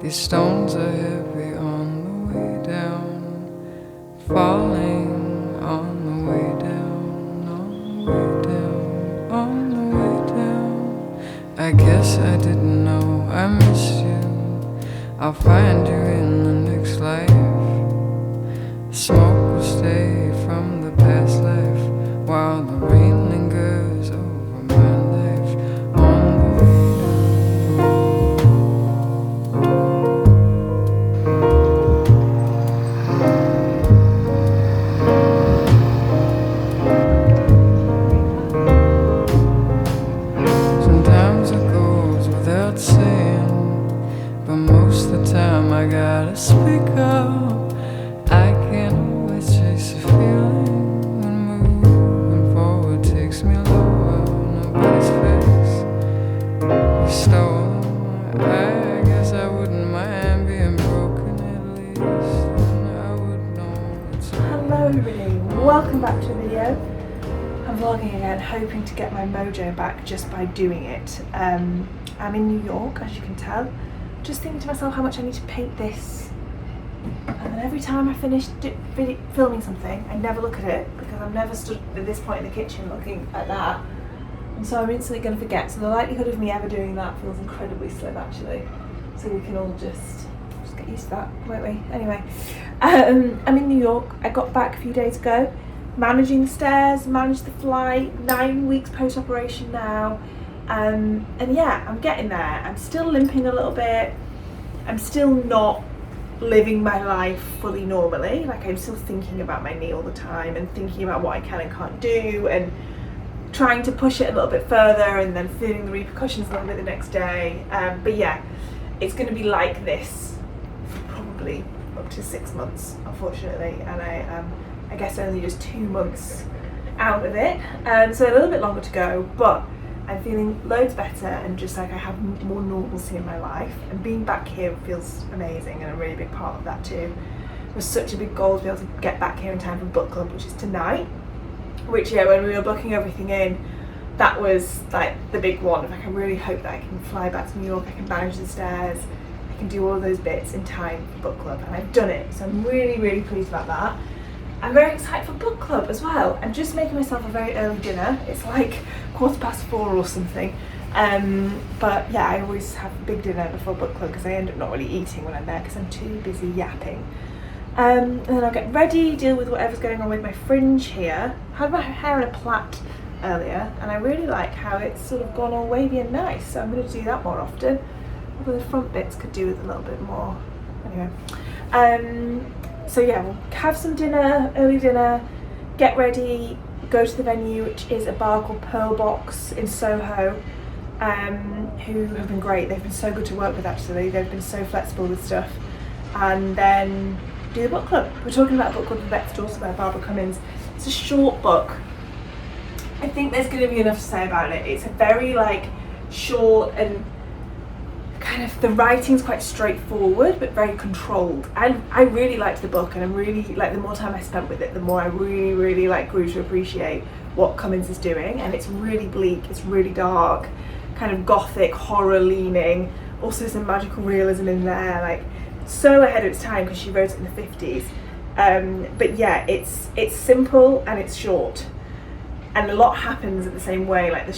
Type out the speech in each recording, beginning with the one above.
These stones are heavy on the way down, falling on the way down, on the way down, on the way down. I guess I didn't know I missed you. I'll find you in the next life. Smoke will stay from the past life while the rain lingers over my life on the way down. Sometimes it goes without saying, but most of the time I gotta speak up. I can't always chase a feeling when moving forward takes me lower. Nobody's face is stolen. I guess I wouldn't mind being broken at least, and I would know it's Hello everybody, welcome back to a video. I'm vlogging again, hoping to get my mojo back just by doing it. I'm in New York, as you can tell. Just thinking to myself how much I need to paint this. And then every time I finish filming something, I never look at it because I'm never stood at this point in the kitchen looking at that. And so I'm instantly going to forget. So the likelihood of me ever doing that feels incredibly slim actually. So we can all just get used to that, won't we? Anyway, I'm in New York. I got back a few days ago. Managing the stairs, managed the flight, 9 weeks post-operation now. And yeah, I'm getting there. I'm still limping a little bit. I'm still not living my life fully normally. Like, I'm still thinking about my knee all the time and thinking about what I can and can't do and trying to push it a little bit further and then feeling the repercussions a little bit the next day. But yeah, it's going to be like this for probably up to 6 months, unfortunately, and I guess only just 2 months out of it, so a little bit longer to go, but I'm feeling loads better and just like I have more normalcy in my life, and being back here feels amazing and a really big part of that too. It was such a big goal to be able to get back here in time for book club, which is tonight, which yeah, when we were booking everything in, that was like the big one. Like, I really hope that I can fly back to New York, I can manage the stairs, I can do all of those bits in time for book club, and I've done it, so I'm really, really pleased about that. I'm very excited for book club as well. I'm just making myself a very early dinner. It's like 4:15 or something. But yeah, I always have a big dinner before book club because I end up not really eating when I'm there because I'm too busy yapping. And then I'll get ready, deal with whatever's going on with my fringe here. I had my hair in a plait earlier and I really like how it's sort of gone all wavy and nice, so I'm going to do that more often. Although the front bits could do with a little bit more. Anyway. So yeah, we'll have some dinner, early dinner, get ready, go to the venue, which is a bar called Pearl Box in Soho, who have been great. They've been so good to work with actually. They've been so flexible with stuff. And then do the book club. We're talking about a book called The Vet's Daughter by Barbara Cummins. It's a short book. I think there's going to be enough to say about it. It's a very like short and kind of, the writing's quite straightforward but very controlled. I really liked the book, and I'm really like, the more time I spent with it, the more I really like grew to appreciate what Cummins is doing. And it's really bleak, it's really dark, kind of gothic, horror leaning, also some magical realism in there, like so ahead of its time because she wrote it in the 50s. But yeah, it's simple and it's short. And a lot happens in the same way, like the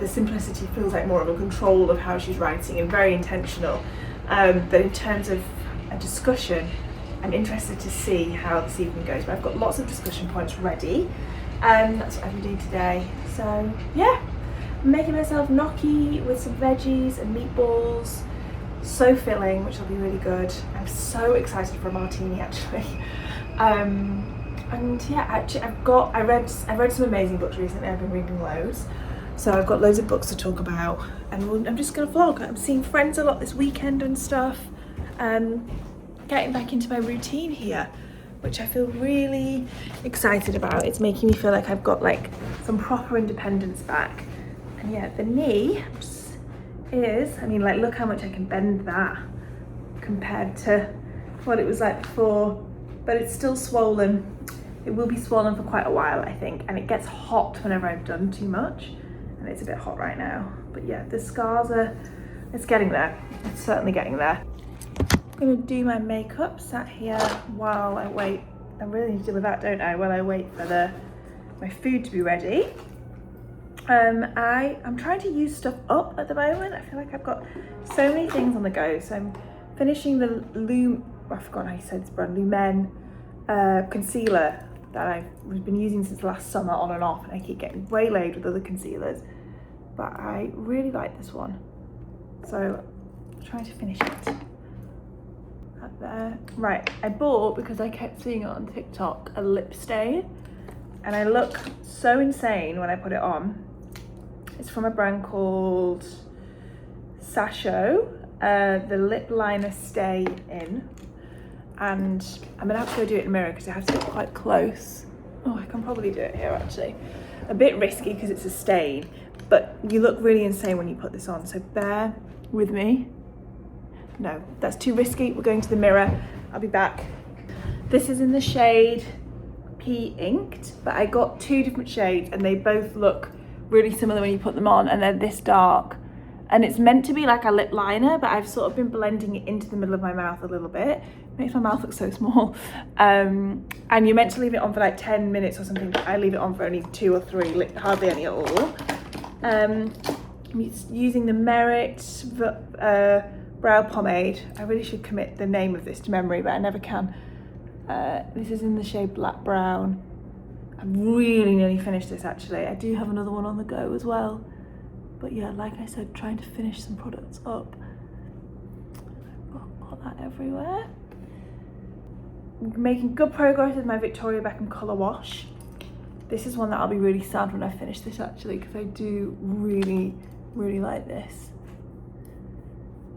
simplicity feels like more of a control of how she's writing and very intentional. But in terms of a discussion, I'm interested to see how this evening goes. But I've got lots of discussion points ready, and that's what I've been doing today. So yeah, I'm making myself gnocchi with some veggies and meatballs. So filling, which will be really good. I'm so excited for a martini actually. And yeah, actually I read some amazing books recently. I've been reading loads, so I've got loads of books to talk about, and I'm just gonna vlog. I'm seeing friends a lot this weekend and stuff, getting back into my routine here, which I feel really excited about. It's making me feel like I've got like some proper independence back. And yeah, the knee is, I mean, like, look how much I can bend that compared to what it was like before, but it's still swollen. It will be swollen for quite a while, I think, and it gets hot whenever I've done too much, and it's a bit hot right now. But yeah, the scars are, it's getting there. It's certainly getting there. I'm gonna do my makeup, sat here while I wait. I really need to deal with that, don't I? While I wait for my food to be ready. I'm trying to use stuff up at the moment. I feel like I've got so many things on the go. So I'm finishing the I forgot how you said this brand, Lumen concealer that I've been using since last summer on and off, and I keep getting waylaid with other concealers. But I really like this one. So I'm trying to finish it. Up there. Right, I bought, because I kept seeing it on TikTok, a lip stain. And I look so insane when I put it on. It's from a brand called Soeur, the lip liner stay in. And I'm gonna have to go do it in the mirror because I have to get quite close. Oh, I can probably do it here actually. A bit risky because it's a stain, but you look really insane when you put this on, so bear with me. No, that's too risky. We're going to the mirror. I'll be back. This is in the shade P Inked, but I got 2 different shades and they both look really similar when you put them on, and they're this dark. And it's meant to be like a lip liner, but I've sort of been blending it into the middle of my mouth a little bit. It makes my mouth look so small. And you're meant to leave it on for like 10 minutes or something, but I leave it on for only 2 or 3, hardly any at all. I'm using the Merit brow pomade. I really should commit the name of this to memory, but I never can. This is in the shade Black Brown. I'm really nearly finished this actually. I do have another one on the go as well. But yeah, like I said, trying to finish some products up. I've got that everywhere. I'm making good progress with my Victoria Beckham colour wash. This is one that I'll be really sad when I finish this actually, because I do really, really like this.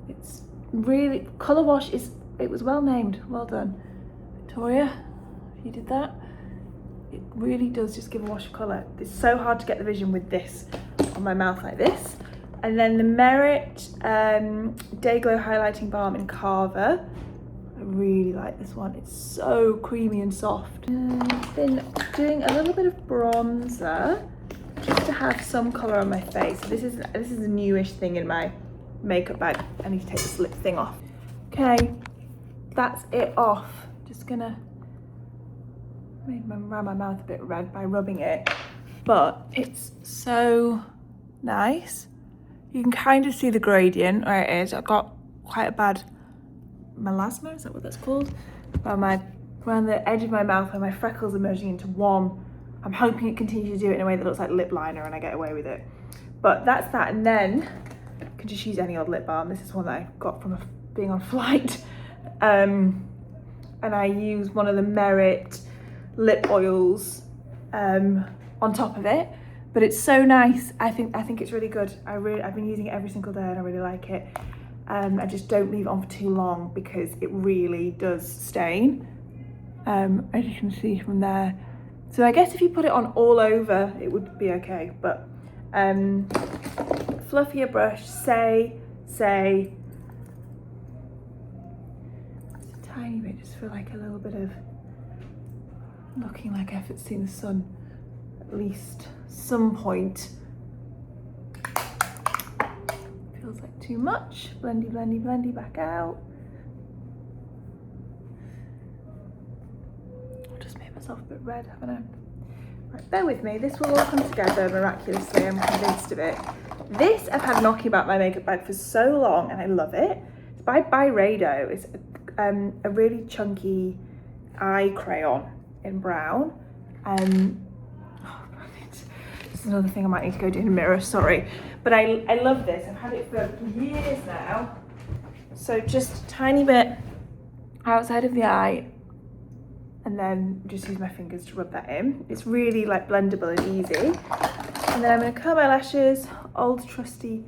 It's really, colour wash it was well named, well done. Victoria, you did that. It really does just give a wash of colour. It's so hard to get the vision with this on my mouth like this. And then the Merit Day Glow Highlighting Balm in Carver. I really like this one. It's so creamy and soft. I've been doing a little bit of bronzer just to have some colour on my face. This is a newish thing in my makeup bag. I need to take this lip thing off. Okay, that's it off. Just gonna make around my mouth a bit red by rubbing it, but it's so nice. You can kind of see the gradient where it is. I've got quite a bad melasma, is that what that's called? Around the edge of my mouth where my freckles are merging into one. I'm hoping it continues to do it in a way that looks like lip liner and I get away with it. But that's that, and then I can just use any old lip balm. This is one that I got from being on flight. And I use one of the Merit lip oils on top of it, but it's so nice. I think it's really good. I've been using it every single day and I really like it. I just don't leave it on for too long because it really does stain, as you can see from there. So I guess if you put it on all over it would be okay, but fluffier brush, say just a tiny bit, just for like a little bit of looking like I've seen the sun at least some point. Feels like too much. Blendy, blendy, blendy back out. I've just made myself a bit red, haven't I? Right, bear with me. This will all come together miraculously. I'm convinced of it. This I've had knocking about my makeup bag for so long and I love it. It's by Byredo. It's a really chunky eye crayon in brown. This is another thing I might need to go do in a mirror, sorry. But I love this. I've had it for years now. So just a tiny bit outside of the eye, and then just use my fingers to rub that in. It's really like blendable and easy. And then I'm gonna curl my lashes, old trusty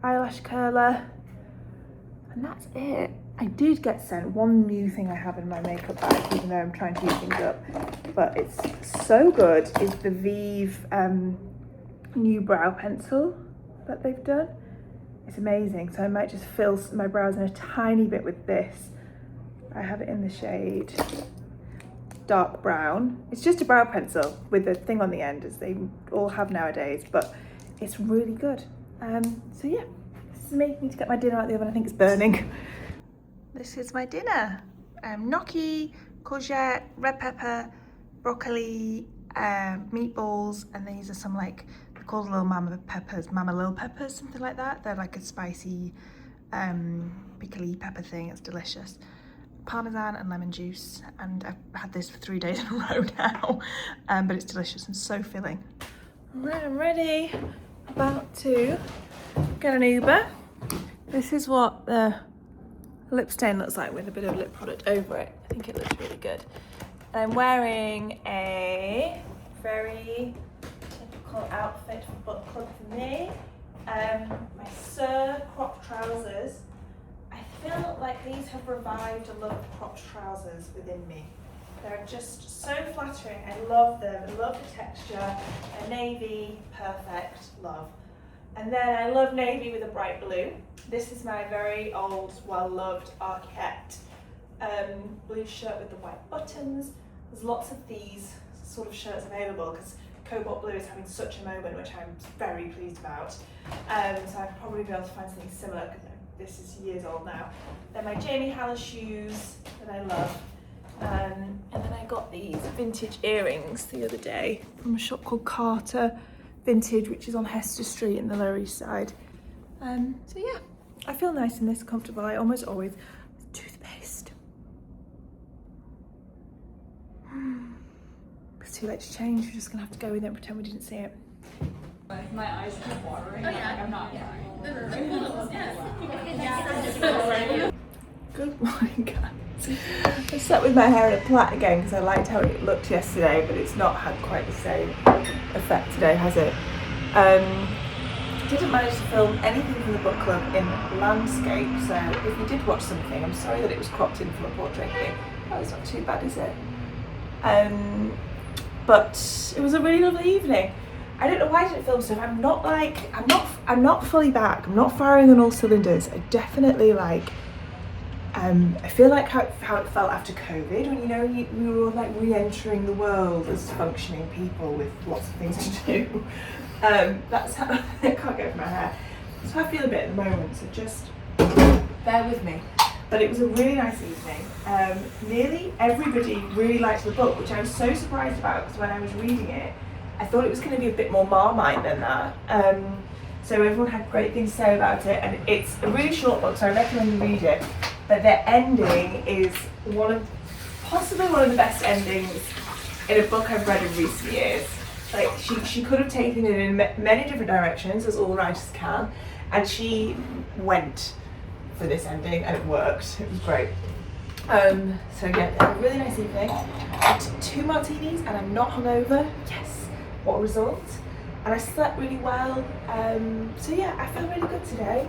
eyelash curler, and that's it. I did get sent one new thing I have in my makeup bag, even though I'm trying to use things up, but it's so good, is the Vive new brow pencil that they've done. It's amazing. So I might just fill my brows in a tiny bit with this. I have it in the shade dark brown. It's just a brow pencil with a thing on the end, as they all have nowadays, but it's really good. So yeah, this is me. I need to get my dinner out the oven. I think it's burning. This is my dinner. Gnocchi, courgette, red pepper, broccoli, meatballs, and these are some like, they're called little mama lil peppers, something like that. They're like a spicy, pickly pepper thing. It's delicious. Parmesan and lemon juice, and I've had this for 3 days in a row now, but it's delicious and so filling. Right, I'm ready. About to get an Uber. This is what the lip stain looks like with a bit of lip product over it. I think it looks really good. I'm wearing a very typical outfit for book club for me. My Soeur crop trousers. I feel like these have revived a love of cropped trousers within me. They're just so flattering. I love them. I love the texture. A navy, perfect, love. And then I love navy with a bright blue. This is my very old, well-loved Arket blue shirt with the white buttons. There's lots of these sort of shirts available because cobalt blue is having such a moment, which I'm very pleased about. So I'd probably be able to find something similar because this is years old now. Then my Jamie Haller shoes that I love. And then I got these vintage earrings the other day from a shop called Carter Vintage, which is on Hester Street in the Lower East Side. So yeah, I feel nice in this, comfortable. I almost always with toothpaste. It's too late to change. We're just gonna have to go with it and pretend we didn't see it. My eyes keep watering. Oh, yeah. Like, I'm not crying. Good morning, guys. I sat with my hair in a plait again because I liked how it looked yesterday, but it's not had quite the same effect today, has it? Didn't manage to film anything from the book club in landscape, so if you did watch something, I'm sorry that it was cropped in from a portrait thing. Oh, it's not too bad, is it? But it was a really lovely evening. I don't know why I didn't film stuff. I'm not fully back. I'm not firing on all cylinders. I definitely I feel like how it felt after COVID, when we were all like re-entering the world as functioning people with lots of things to do. That's how I can't get over my hair. That's how I feel a bit at the moment. So just bear with me. But it was a really nice evening. Nearly everybody really liked the book, which I was so surprised about because when I was reading it, I thought it was going to be a bit more Marmite than that. So everyone had great things to say about it, and it's a really short book, so I recommend you read it. But the ending is possibly one of the best endings in a book I've read in recent years. Like she could have taken it in many different directions, as all writers can, and she went for this ending, and it worked. It was great. So yeah, a really nice evening. I took 2 martinis, and I'm not hungover. Yes, what a result! And I slept really well. So yeah, I feel really good today.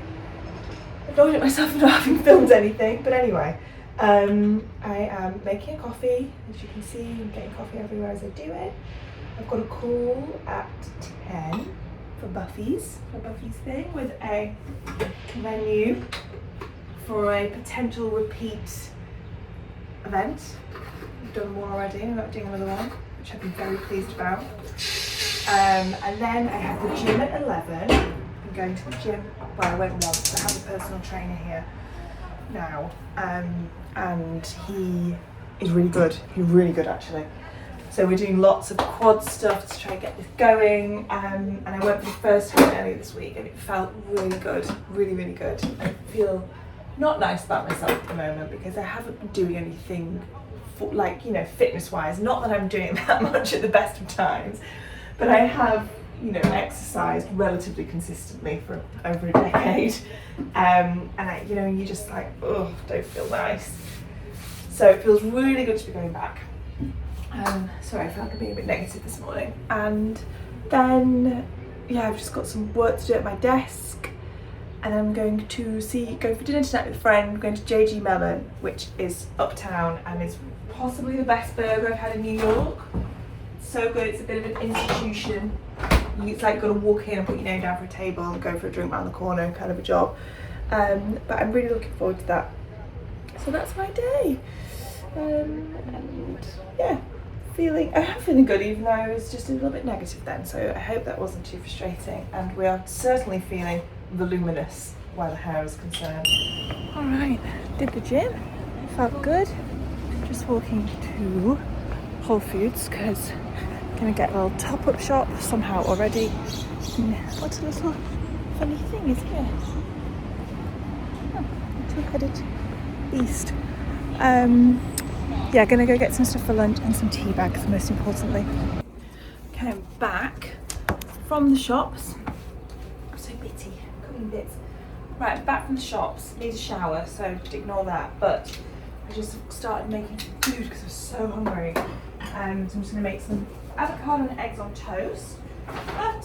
I annoyed at myself for not having filmed anything, but anyway, I am making a coffee. As you can see, I'm getting coffee everywhere as I do it. I've got a call at 10 for Buffy's thing with a venue for a potential repeat event. I've done one already, I'm about doing another one, which I've been very pleased about. And then I have the gym at 11. I'm going to the gym. Well, I went once. I have a personal trainer here now, and he is really good. He's really good actually. So we're doing lots of quad stuff to try and get this going. And I went for the first time earlier this week, and it felt really good, really, really good. I feel not nice about myself at the moment because I haven't been doing anything for, fitness-wise. Not that I'm doing that much at the best of times, but I have, exercised relatively consistently for over a decade. And you just don't feel nice. So it feels really good to be going back. Sorry, I felt like I'm being a bit negative this morning. And then, I've just got some work to do at my desk. And I'm going to go for dinner tonight with a friend. We're going to JG Melon, which is uptown and is possibly the best burger I've had in New York. So good, it's a bit of an institution. It's like you've got to walk in and put your name down for a table and go for a drink around the corner kind of a job. But I'm really looking forward to that. So that's my day. And yeah, I'm feeling good, even though I was just a little bit negative then. So I hope that wasn't too frustrating. And we are certainly feeling voluminous where the hair is concerned. All right, did the gym, felt good. Just walking to Whole Foods because I'm gonna get a little top-up shop somehow already. What's a little funny thing is here? Oh, two-headed beast. Yeah, gonna go get some stuff for lunch and some tea bags, most importantly. Okay, I'm back from the shops. I'm so bitty, cutting bits. Right, I'm back from the shops. Need a shower, so ignore that. But I just started making food because I was so hungry. So I'm just gonna make some avocado and eggs on toast. But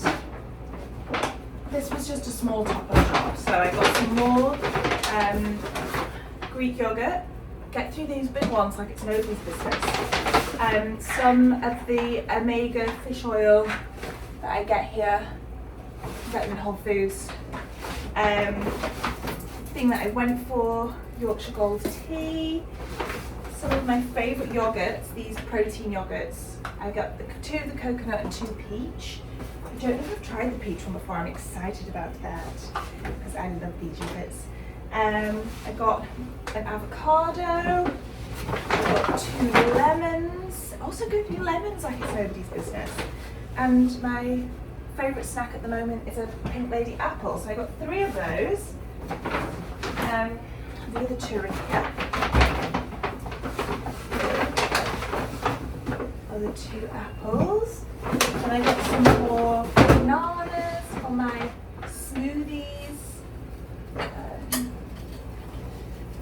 this was just a small top-up shop, so I got some more Greek yogurt. Get through these big ones like it's nobody's business. Some of the omega fish oil that I get here, get them in Whole Foods. Thing that I went for, Yorkshire Gold tea. Some of my favourite yogurts, these protein yogurts. I got two of the coconut and 2 peach. I don't know if I've tried the peach one before. I'm excited about that because I love these yogurts. I got an avocado, I got 2 lemons, also go through lemons like it's nobody's business. And my favourite snack at the moment is a Pink Lady apple, so I got 3 of those. The other 2 are in here. Other 2 apples. And I got some more bananas for my smoothies.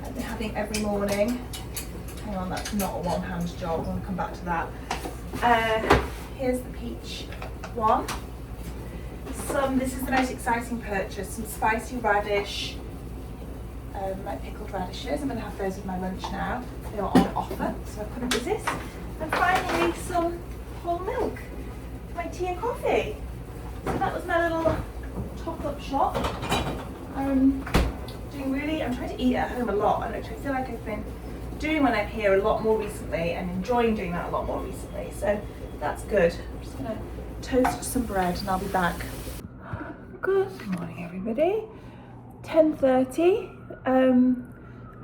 I've been having every morning. Hang on, that's not a one-hand job. I'm going to come back to that. Here's the peach one. This is the most exciting purchase. Some spicy radish, like pickled radishes. I'm going to have those with my lunch now. They are on offer, so I couldn't resist. And finally, some whole milk for my tea and coffee. So that was my little top-up shop. I'm trying to eat at home a lot, which I feel like I've been doing when I'm here a lot more recently and enjoying doing that a lot more recently. So that's good. I'm just going to toast some bread and I'll be back. Good morning, everybody. 10:30. I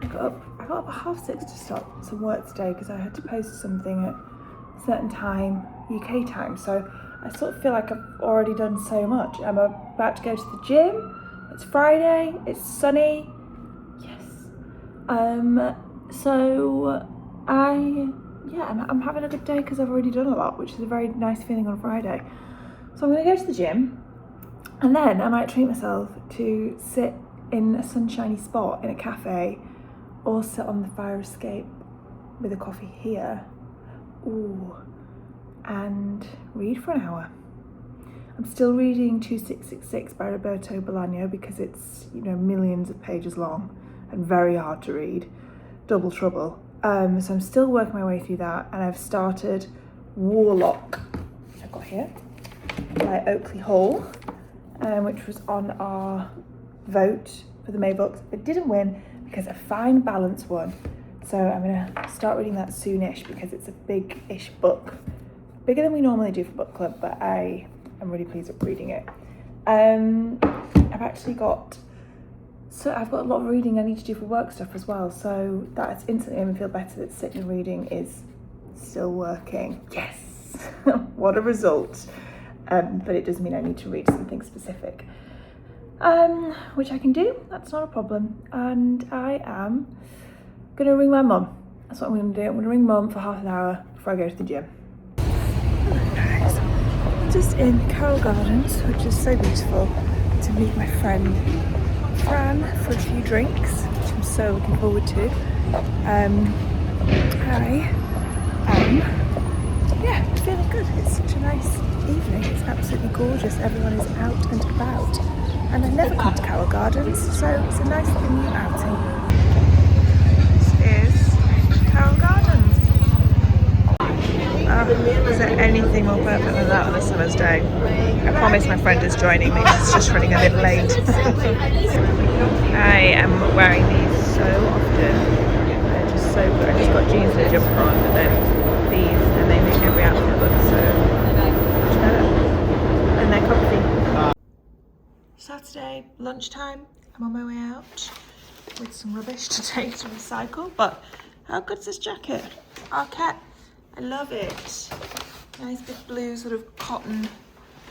got up at 6:30 to start some work today because I had to post something at a certain time, UK time. So I sort of feel like I've already done so much. I'm about to go to the gym. It's Friday. It's sunny. Yes. So I'm having a good day because I've already done a lot, which is a very nice feeling on a Friday. So I'm going to go to the gym, and then I might treat myself to sit in a sunshiny spot in a cafe, or sit on the fire escape with a coffee here, and read for an hour. I'm still reading 2666 by Roberto Bolaño because it's, millions of pages long and very hard to read. Double trouble. So I'm still working my way through that, and I've started Warlock, which I've got here, by Oakley Hall, which was on our vote for the May books. It didn't win because a fine balance won. So I'm gonna start reading that soonish because it's a big-ish book. Bigger than we normally do for book club, but I'm really pleased with reading it. I've got a lot of reading I need to do for work stuff as well, so that's instantly made me feel better that sitting and reading is still working. Yes, what a result. But it does mean I need to read something specific, which I can do, that's not a problem. And I am gonna ring my mum. That's what I'm gonna do. I'm gonna ring mum for half an hour before I go to the gym. Hello guys, I'm just in Carroll Gardens, which is so beautiful, to meet my friend Fran for a few drinks, which I'm so looking forward to. I am feeling good. It's such a nice evening. It's absolutely gorgeous. Everyone is out and about, and I never come to Carroll Gardens, so it's a nice little new outing. This is Carroll Gardens. Is there anything more perfect than that on a summer's day? I promise my friend is joining me. She's just running a little late. I am wearing these so often. They're just so good. I just got jeans and a jumper on, but then these, and they make every outfit look so much better. And they're comfy. Saturday lunchtime. I'm on my way out with some rubbish to take to recycle, but how good's this jacket? Arket, I love it. Nice big blue sort of cotton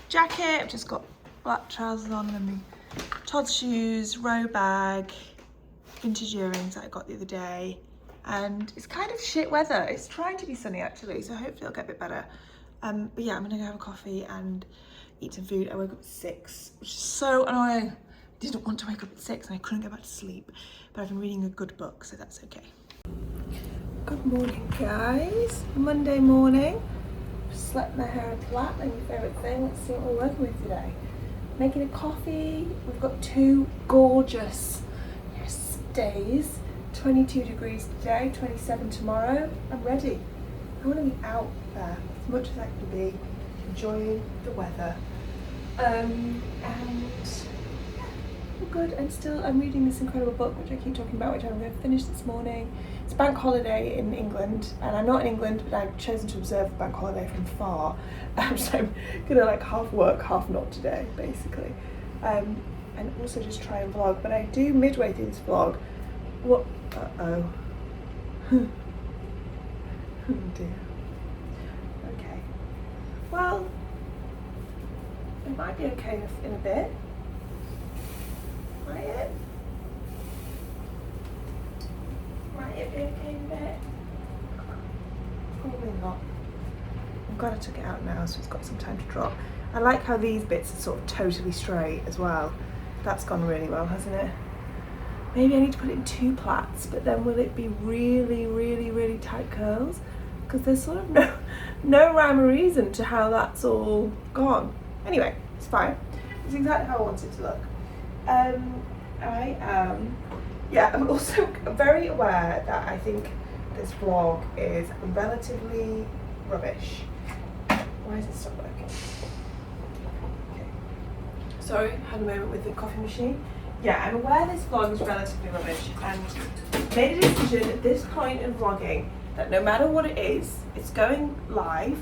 jacket. I've just got black trousers on and my Todd's shoes, Rohe bag, vintage earrings that I got the other day. And it's kind of shit weather. It's trying to be sunny actually, so hopefully it'll get a bit better. But yeah, I'm gonna go have a coffee and eat some food. I woke up at 6, which is so annoying. I didn't want to wake up at 6 and I couldn't go back to sleep, but I've been reading a good book, so that's okay. Good morning, guys. Monday morning. Just slept my hair in flat, my new favourite thing. Let's see what we're working with today. Making a coffee. We've got 2 gorgeous days. 22 degrees today, 27 tomorrow. I'm ready. I want to be out there as much as I can be, enjoying the weather. And yeah, we're good. And still, I'm reading this incredible book, which I keep talking about, which I'm going to finish this morning. It's bank holiday in England, and I'm not in England, but I've chosen to observe the bank holiday from far. So I'm gonna like half work, half not today, basically. And also just try and vlog. But I do midway through this vlog. What? Uh-oh. Oh dear. Okay. Well, it might be okay in a bit. Might it? Might it be okay in a bit? Probably not. I'm glad I took it out now, so it's got some time to drop. I like how these bits are sort of totally straight as well. That's gone really well, hasn't it? Maybe I need to put it in 2 plaits, but then will it be really, really, really tight curls? Because there's sort of no rhyme or reason to how that's all gone. Anyway, it's fine. It's exactly how I want it to look. I'm also very aware that I think this vlog is relatively rubbish. Why is it stop working? Okay. Sorry, had a moment with the coffee machine. Yeah, I'm aware this vlog is relatively rubbish and made a decision at this point in vlogging that no matter what it is, it's going live.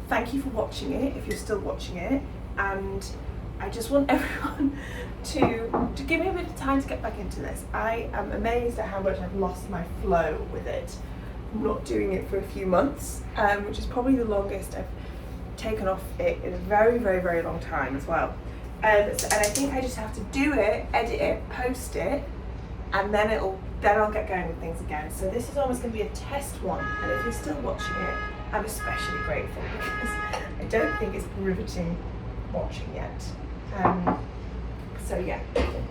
Thank you for watching it, if you're still watching it, and I just want everyone to give me a bit of time to get back into this. I am amazed at how much I've lost my flow with it. I'm not doing it for a few months, which is probably the longest I've taken off it in a very, very, very long time as well. And I think I just have to do it, edit it, post it, and then I'll get going with things again. So this is almost going to be a test one, and if you're still watching it, I'm especially grateful because I don't think it's riveting watching yet. So yeah,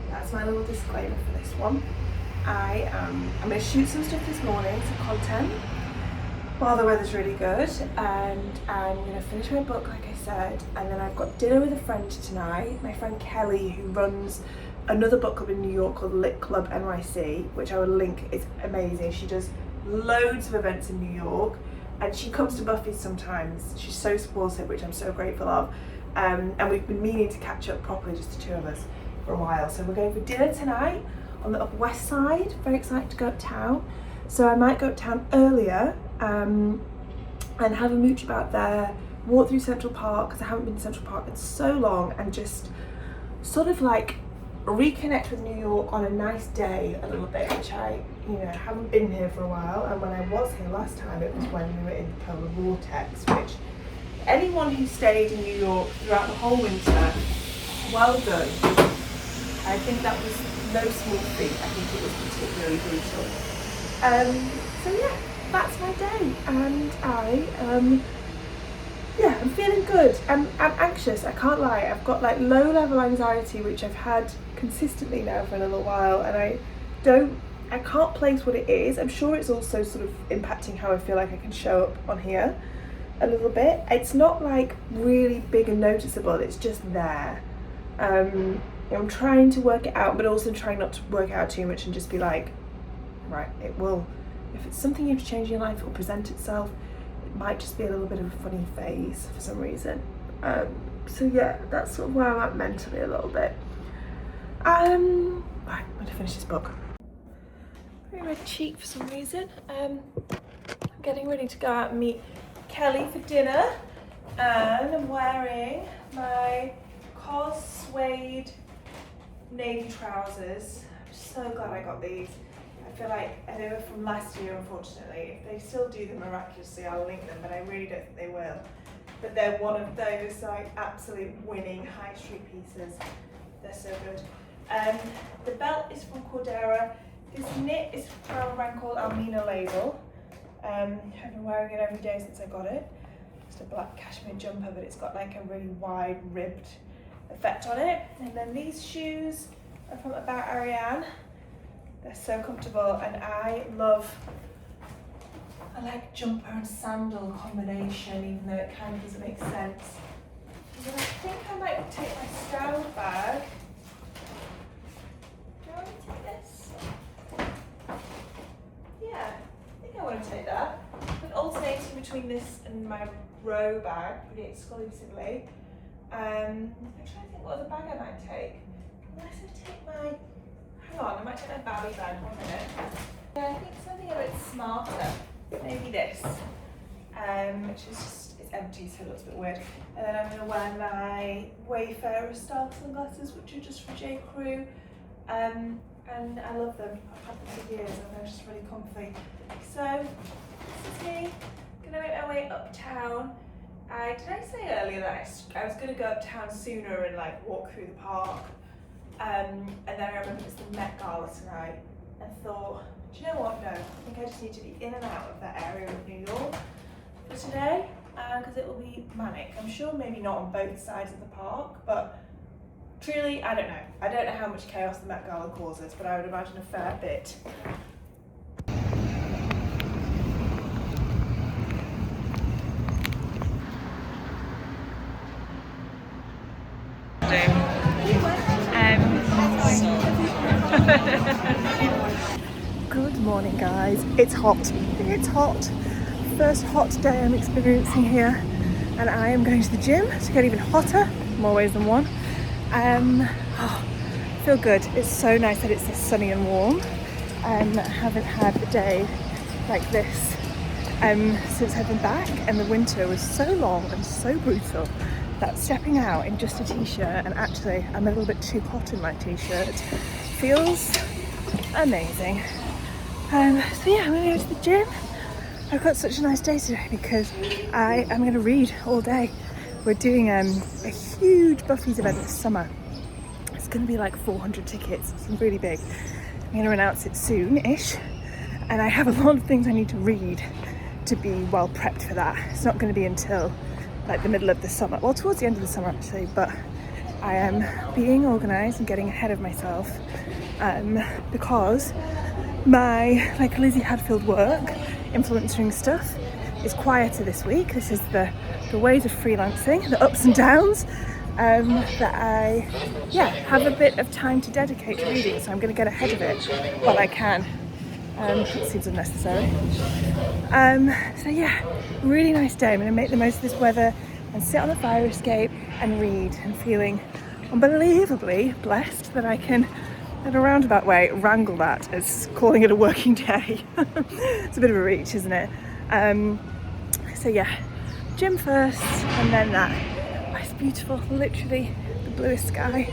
that's my little disclaimer for this one. I'm going to shoot some stuff this morning, some content, while the weather's really good, and I'm going to finish my book like I said, and then I've got dinner with a friend tonight, my friend Kelly, who runs another book club in New York called Lit Club NYC, which I will link. It's amazing. She does loads of events in New York, and she comes to Buffy's sometimes. She's so supportive, which I'm so grateful of, and we've been meaning to catch up properly, just the 2 of us, for a while. So we're going for dinner tonight on the Upper West Side. Very excited to go uptown. So I might go uptown earlier and have a mooch about there, walk through Central Park, because I haven't been to Central Park in so long, and just sort of like reconnect with New York on a nice day a little bit, which I haven't been here for a while. And when I was here last time, it was when we were in the polar vortex, which anyone who stayed in New York throughout the whole winter, well done. I think that was no small feat. I think it was particularly brutal. So yeah, that's my day, and I'm feeling good. I'm anxious, I can't lie. I've got like low level anxiety, which I've had consistently now for a little while, and I can't place what it is. I'm sure it's also sort of impacting how I feel like I can show up on here a little bit. It's not like really big and noticeable, it's just there. I'm trying to work it out, but also trying not to work it out too much and just be like, right, it will, if it's something you have to change in your life, it will present itself. It might just be a little bit of a funny phase for some reason. So yeah, that's sort of where I'm at mentally a little bit. Right, I'm gonna finish this book. Very red cheek for some reason. I'm getting ready to go out and meet Kelly for dinner, and I'm wearing my COS suede navy trousers. I'm so glad I got these. I feel like they were from last year, unfortunately. If they still do them miraculously, I'll link them, but I really don't think they will. But they're one of those like absolute winning high street pieces. They're so good. The belt is from Cordera. This knit is from a brand called Almina label. I've been wearing it every day since I got it. Just a black cashmere jumper, but it's got like a really wide ribbed effect on it. And then these shoes are from About Arianne. They're so comfortable, and I like jumper and sandal combination, even though it kind of doesn't make sense. And then I think I might take my style bag. Do I want to take this? Yeah, I think I want to take that. But alternating between this and my row bag pretty exclusively. I'm trying to think what other bag I might take. Unless I take my, hang on, I might take my Bally bag, 1 minute. Yeah, I think something a bit smarter. Maybe this, which is just, it's empty, so it looks a bit weird. And then I'm going to wear my Wayfarer style sunglasses, which are just for J. Crew. And I love them. I've had them for years, and they're just really comfy. So this is me. I'm going to make my way uptown. Did I say earlier that I was going to go uptown sooner and like walk through the park? And then I remembered it's the Met Gala tonight, and thought, do you know what? No, I think I just need to be in and out of that area of New York for today, because it will be manic. I'm sure maybe not on both sides of the park, but truly, I don't know. I don't know how much chaos the Met Gala causes, but I would imagine a fair bit. Good morning, guys. It's hot. It's hot. First hot day I'm experiencing here, and I am going to the gym to get even hotter, more ways than one. Feel good. It's so nice that it's this sunny and warm. I haven't had a day like this since I've been back, and the winter was so long and so brutal that stepping out in just a t-shirt, and actually I'm a little bit too hot in my t-shirt, feels amazing. So yeah, I'm gonna go to the gym. I've got such a nice day today because I am gonna read all day. We're doing a huge Buffy's event this summer. It's gonna be like 400 tickets, it's really big. I'm gonna announce it soon-ish, and I have a lot of things I need to read to be well prepped for that. It's not gonna be until like the middle of the summer, well towards the end of the summer actually, but I am being organised and getting ahead of myself because my like Lizzie Hadfield work, influencing stuff, is quieter this week. This is the ways of freelancing, the ups and downs, that I have a bit of time to dedicate to reading, so I'm going to get ahead of it while I can. It seems unnecessary. So yeah, really nice day. I'm going to make the most of this weather and sit on the fire escape and read, and feeling unbelievably blessed that I can, in a roundabout way, wrangle that as calling it a working day. It's a bit of a reach, isn't it? So yeah, gym first, and then that. It's beautiful, literally the bluest sky.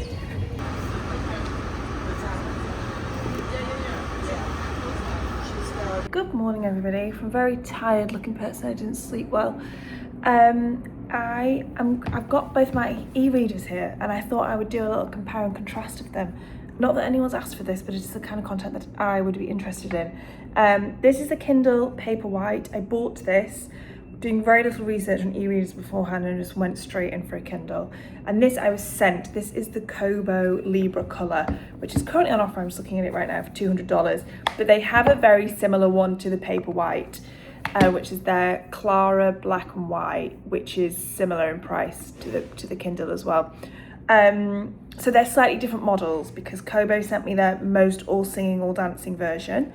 Good morning, everybody. From a very tired looking person, I didn't sleep well. I've got both my e-readers here, and I thought I would do a little compare and contrast of them. Not that anyone's asked for this, but it's the kind of content that I would be interested in. This is a Kindle Paperwhite. I bought this doing very little research on e-readers beforehand and just went straight in for a Kindle. And this I was sent. This is the Kobo Libra colour, which is currently on offer. I'm just looking at it right now for $200. But they have a very similar one to the Paperwhite, which is their Clara Black and White, which is similar in price to the Kindle as well. So they're slightly different models because Kobo sent me their most all singing, all dancing version.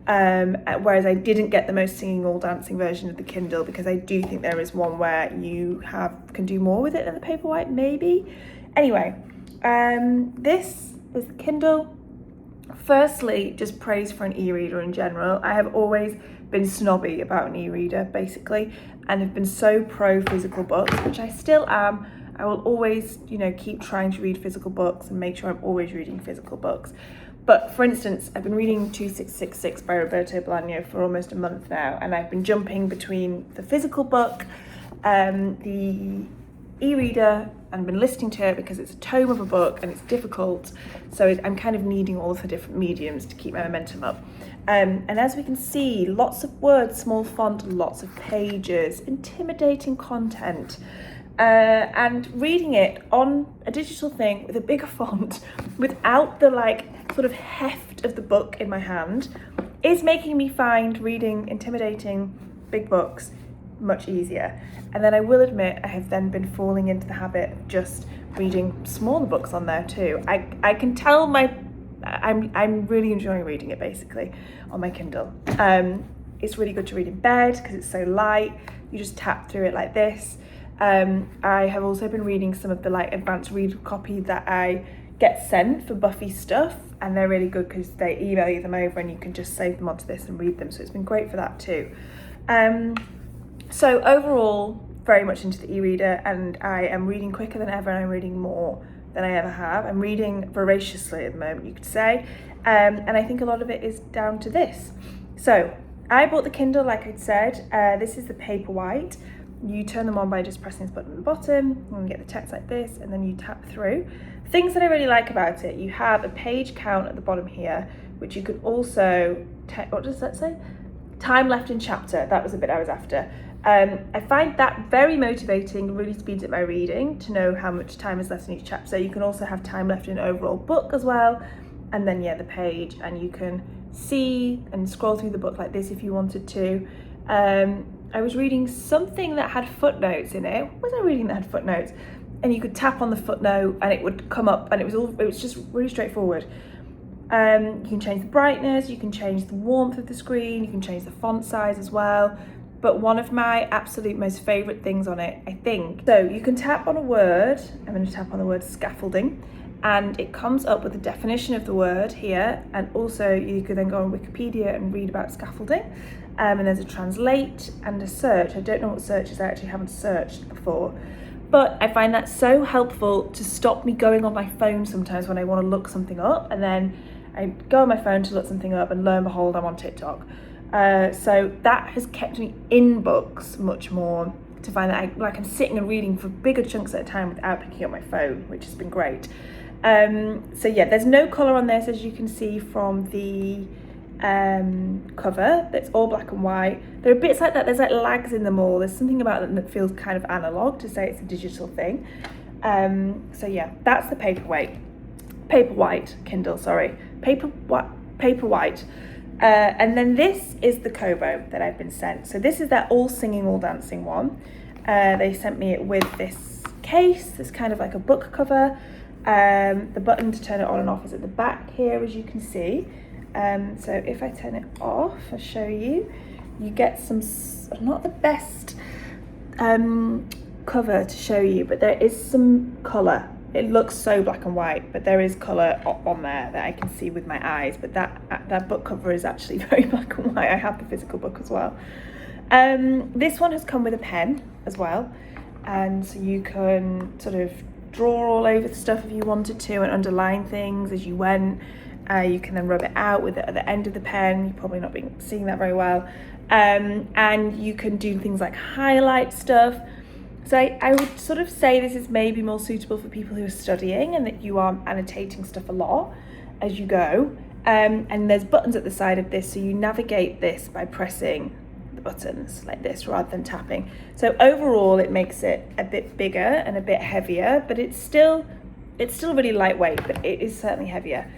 Whereas I didn't get the most singing, all dancing version of the Kindle because I do think there is one where you can do more with it than the Paperwhite, maybe. Anyway, this is the Kindle. Firstly, just praise for an e-reader in general. I have always been snobby about an e-reader, basically, and have been so pro physical books, which I still am. I will always, you know, keep trying to read physical books and make sure I'm always reading physical books. But for instance, I've been reading 2666 by Roberto Bolaño for almost a month now, and I've been jumping between the physical book, the e-reader, and been listening to it because it's a tome of a book and it's difficult. So I'm kind of needing all of the different mediums to keep my momentum up. And as we can see, lots of words, small font, lots of pages, intimidating content. And reading it on a digital thing with a bigger font, without the like sort of heft of the book in my hand, is making me find reading intimidating big books much easier. And then I will admit, I have then been falling into the habit of just reading smaller books on there too. I can tell I'm really enjoying reading it basically on my Kindle. It's really good to read in bed because it's so light. You just tap through it like this. I have also been reading some of the like advanced read copy that I get sent for Buffy stuff, and they're really good because they email you them over and you can just save them onto this and read them, so it's been great for that too. So overall, very much into the e-reader, and I am reading quicker than ever, and I'm reading more than I ever have. I'm reading voraciously at the moment, you could say, and I think a lot of it is down to this. So I bought the Kindle, like I'd said. This is the Paperwhite. You turn them on by just pressing this button at the bottom, and you get the text like this, and then you tap through. Things that I really like about it, you have a page count at the bottom here, which you can also, what does that say? Time left in chapter, that was the bit I was after. I find that very motivating, really speeds up my reading to know how much time is left in each chapter. You can also have time left in an overall book as well, and then the page, and you can see and scroll through the book like this if you wanted to. I was reading something that had footnotes in it. What was I reading that had footnotes? And you could tap on the footnote and it would come up, and it was just really straightforward. You can change the brightness, you can change the warmth of the screen, you can change the font size as well. But one of my absolute most favourite things on it, I think, so you can tap on a word. I'm going to tap on the word scaffolding, and it comes up with the definition of the word here, and also you could then go on Wikipedia and read about scaffolding. And there's a translate and a search. I don't know what search is, I actually haven't searched before. But I find that so helpful to stop me going on my phone sometimes when I want to look something up, and then I go on my phone to look something up, and lo and behold, I'm on TikTok. So that has kept me in books much more, to find that I'm sitting and reading for bigger chunks at a time without picking up my phone, which has been great. So yeah, there's no colour on this, as you can see from the cover. That's all black and white. There are bits like that, there's like lags in them all. There's something about them that feels kind of analog to say it's a digital thing. So yeah, that's the Paperwhite Kindle, sorry. Paperwhite. And then this is the Kobo that I've been sent. So this is their all singing, all dancing one. They sent me it with this case, this kind of like a book cover. The button to turn it on and off is at the back here, as you can see. So if I turn it off, I'll show you. You get some, not the best cover to show you, but there is some colour. It looks so black and white, but there is colour on there that I can see with my eyes. But that book cover is actually very black and white. I have the physical book as well. This one has come with a pen as well, and so you can sort of draw all over the stuff if you wanted to, and underline things as you went. You can then rub it out with it at the end of the pen. You're probably not seeing that very well. And you can do things like highlight stuff. So I would sort of say this is maybe more suitable for people who are studying and that you are annotating stuff a lot as you go. And there's buttons at the side of this, so you navigate this by pressing the buttons like this rather than tapping. So overall it makes it a bit bigger and a bit heavier, but it's still really lightweight, but it is certainly heavier.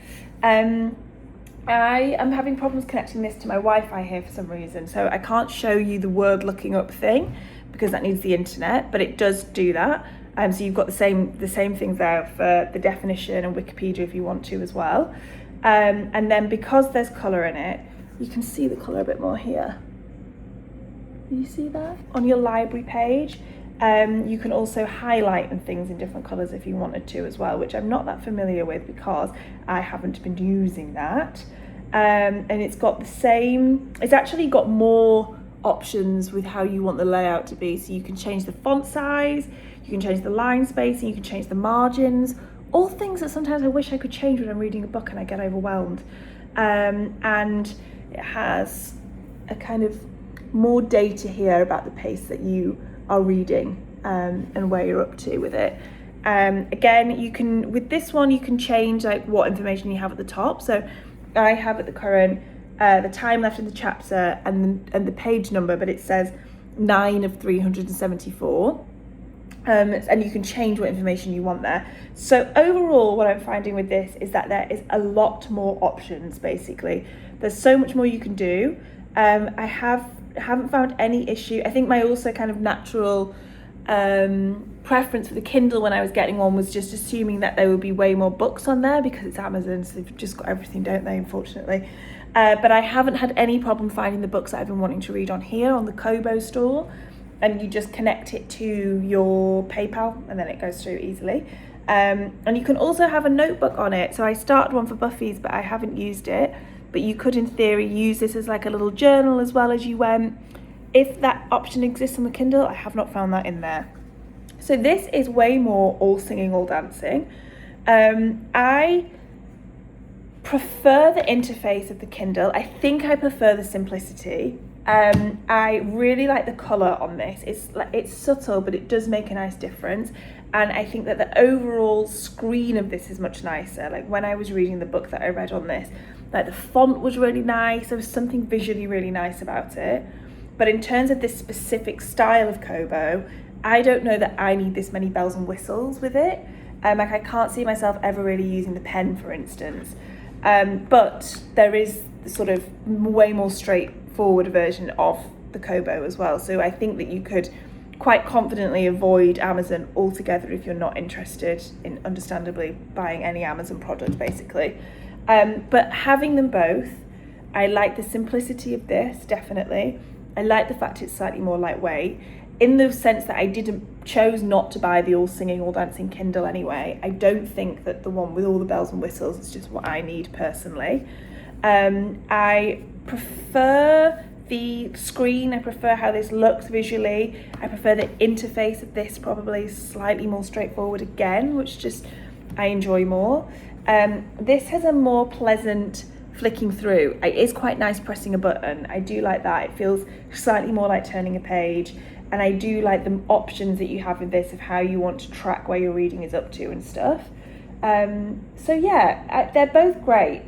I am having problems connecting this to my Wi-Fi here for some reason, so I can't show you the word looking up thing because that needs the internet, but it does do that. So you've got the same things there for the definition and Wikipedia if you want to as well. And then because there's colour in it, you can see the colour a bit more here. You see that? On your library page, you can also highlight and things in different colours if you wanted to as well, which I'm not that familiar with because I haven't been using that. And it's actually got more options with how you want the layout to be. So you can change the font size, you You can change the line spacing, you can change the margins, all things that sometimes I wish I could change when I'm reading a book and I get overwhelmed. And it has a kind of more data here about the pace that you are reading and where you're up to with it. Again, you can, with this one, you can change like what information you have at the top. So I have at the current the time left in the chapter and the page number, but it says 9 of 374. And you can change what information you want there. So overall, what I'm finding with this is that there is a lot more options, basically. There's so much more you can do. I haven't found any issue. I think my also kind of natural preference for the Kindle when I was getting one was just assuming that there would be way more books on there because it's Amazon, so they've just got everything, don't they, unfortunately. But I haven't had any problem finding the books that I've been wanting to read on here, on the Kobo store. And you just connect it to your PayPal and then it goes through easily. And you can also have a notebook on it. So I started one for Buffy's, but I haven't used it. But you could, in theory, use this as like a little journal as well as you went. If that option exists on the Kindle, I have not found that in there. So this is way more all singing, all dancing. I prefer the interface of the Kindle. I think I prefer the simplicity. I really like the colour on this. It's subtle, but it does make a nice difference. And I think that the overall screen of this is much nicer. Like when I was reading the book that I read on this, like the font was really nice. There was something visually really nice about it. But in terms of this specific style of Kobo, I don't know that I need this many bells and whistles with it. Like I can't see myself ever really using the pen, for instance. But there is the sort of way more straightforward version of the Kobo as well. So I think that you could quite confidently avoid Amazon altogether if you're not interested in, understandably, buying any Amazon product, basically. But having them both, I like the simplicity of this, definitely. I like the fact it's slightly more lightweight, in the sense that I chose not to buy the all singing, all dancing Kindle anyway. I don't think that the one with all the bells and whistles is just what I need personally. I prefer the screen. I prefer how this looks visually. I prefer the interface of this, probably slightly more straightforward again, which just I enjoy more. This has a more pleasant flicking through. It is quite nice pressing a button. I do like that. It feels slightly more like turning a page. And I do like the options that you have with this of how you want to track where your reading is up to and stuff. So yeah, they're both great.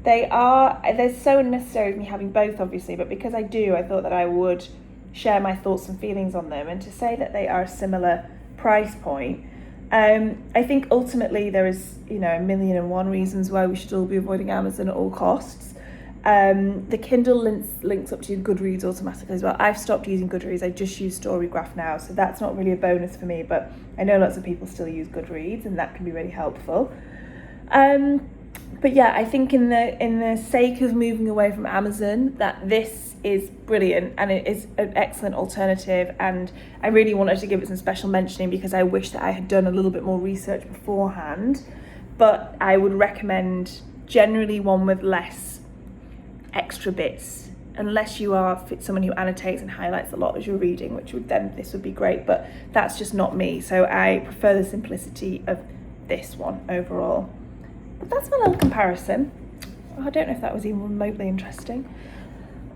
They're so unnecessary with me having both, obviously, but because I do, I thought that I would share my thoughts and feelings on them. And to say that they are a similar price point, I think ultimately there is, a 1,000,001 reasons why we should all be avoiding Amazon at all costs. The Kindle links up to your Goodreads automatically as well. I've stopped using Goodreads. I just use Storygraph now, so that's not really a bonus for me, but I know lots of people still use Goodreads and that can be really helpful. But yeah, I think in the sake of moving away from Amazon, that this is brilliant and it is an excellent alternative, and I really wanted to give it some special mentioning because I wish that I had done a little bit more research beforehand. But I would recommend generally one with less extra bits, unless you are someone who annotates and highlights a lot as you're reading, this would be great, but that's just not me. So I prefer the simplicity of this one overall. But that's my little comparison. I don't know if that was even remotely interesting.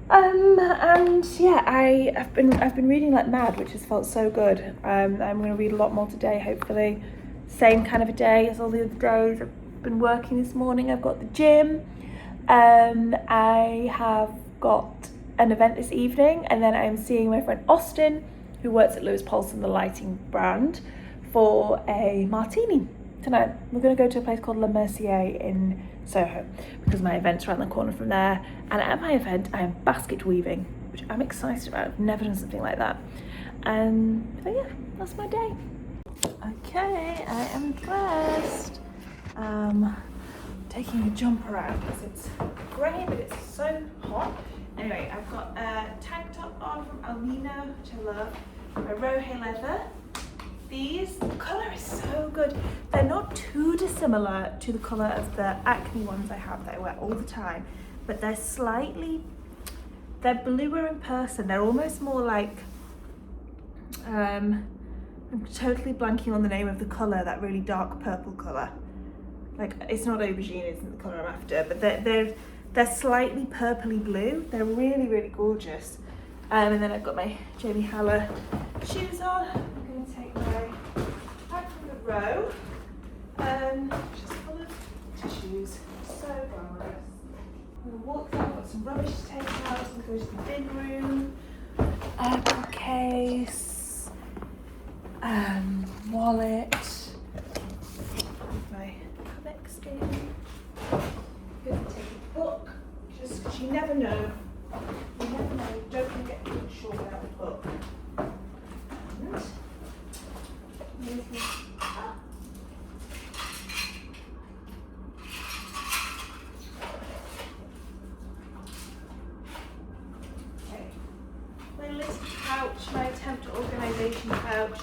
And yeah, I've been reading like mad, which has felt so good. I'm going to read a lot more today, hopefully. Same kind of a day as all the other days. I've been working this morning. I've got the gym. I have got an event this evening, and then I'm seeing my friend Austin, who works at Lewis Paulson, the lighting brand, for a martini tonight. We're going to go to a place called La Mercier in Soho because my event's around the corner from there. And at my event, I am basket weaving, which I'm excited about. I've never done something like that. So yeah, that's my day. Okay, I am dressed. Taking a jumper out because it's grey, but it's so hot. Anyway, I've got a tank top on from Almina, which I love. A Rohe leather. The colour is so good. They're not too dissimilar to the colour of the Acne ones I have that I wear all the time, but they're bluer in person. They're almost more like, I'm totally blanking on the name of the colour, that really dark purple colour. Like, it's not aubergine, isn't the colour I'm after, but they're slightly purpley blue. They're really, really gorgeous. And then I've got my Jamie Haller shoes on. I'm going to take my bag from the row, which is full of tissues. So glamorous. I'm going to walk down, I've got some rubbish to take out. I'm going to go to the bin room. Case, wallet, my comics in. I'm going to take a book, just because you never know. You never know, you don't want to get too short without a book. And move this up. Okay. My little pouch, my attempt at organisation pouch.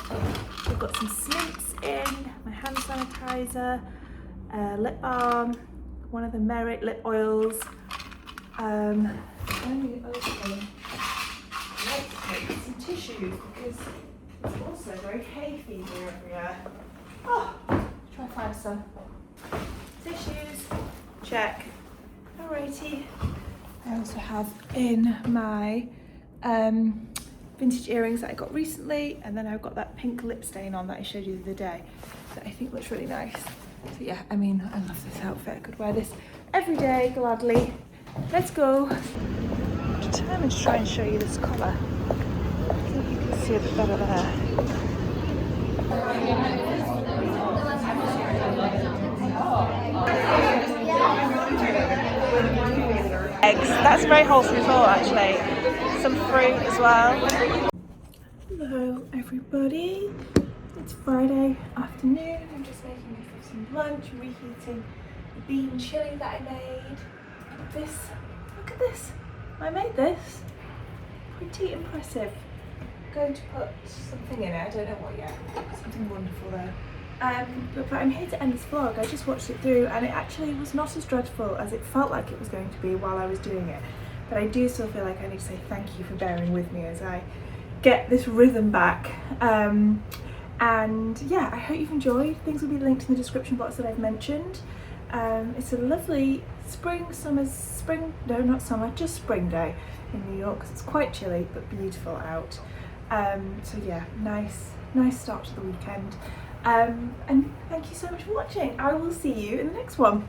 We've got some smints in, my hand sanitizer, lip balm, one of the Merit lip oils. Only opening, let's take some tissues because it's also very hay fever everywhere. Oh, try and find some tissues. Check. Alrighty. I also have in my vintage earrings that I got recently, and then I've got that pink lip stain on that I showed you the other day that I think looks really nice. So yeah, I mean, I love this outfit. I could wear this every day gladly. Let's go. I'm determined to try and show you this colour. I think you can see a bit better there. Eggs. That's a very wholesome thought, actually. Some fruit as well. Hello, everybody. It's Friday afternoon. I'm just making myself some lunch, reheating the bean chilli that I made. This, look at this. I made this. Pretty impressive. I'm going to put something in it. I don't know what yet. Something wonderful though. But I'm here to end this vlog. I just watched it through and it actually was not as dreadful as it felt like it was going to be while I was doing it. But I do still feel like I need to say thank you for bearing with me as I get this rhythm back. And yeah, I hope you've enjoyed. Things will be linked in the description box that I've mentioned. It's a lovely spring day in New York because it's quite chilly but beautiful out. So yeah, nice start to the weekend. And thank you so much for watching. I will see you in the next one.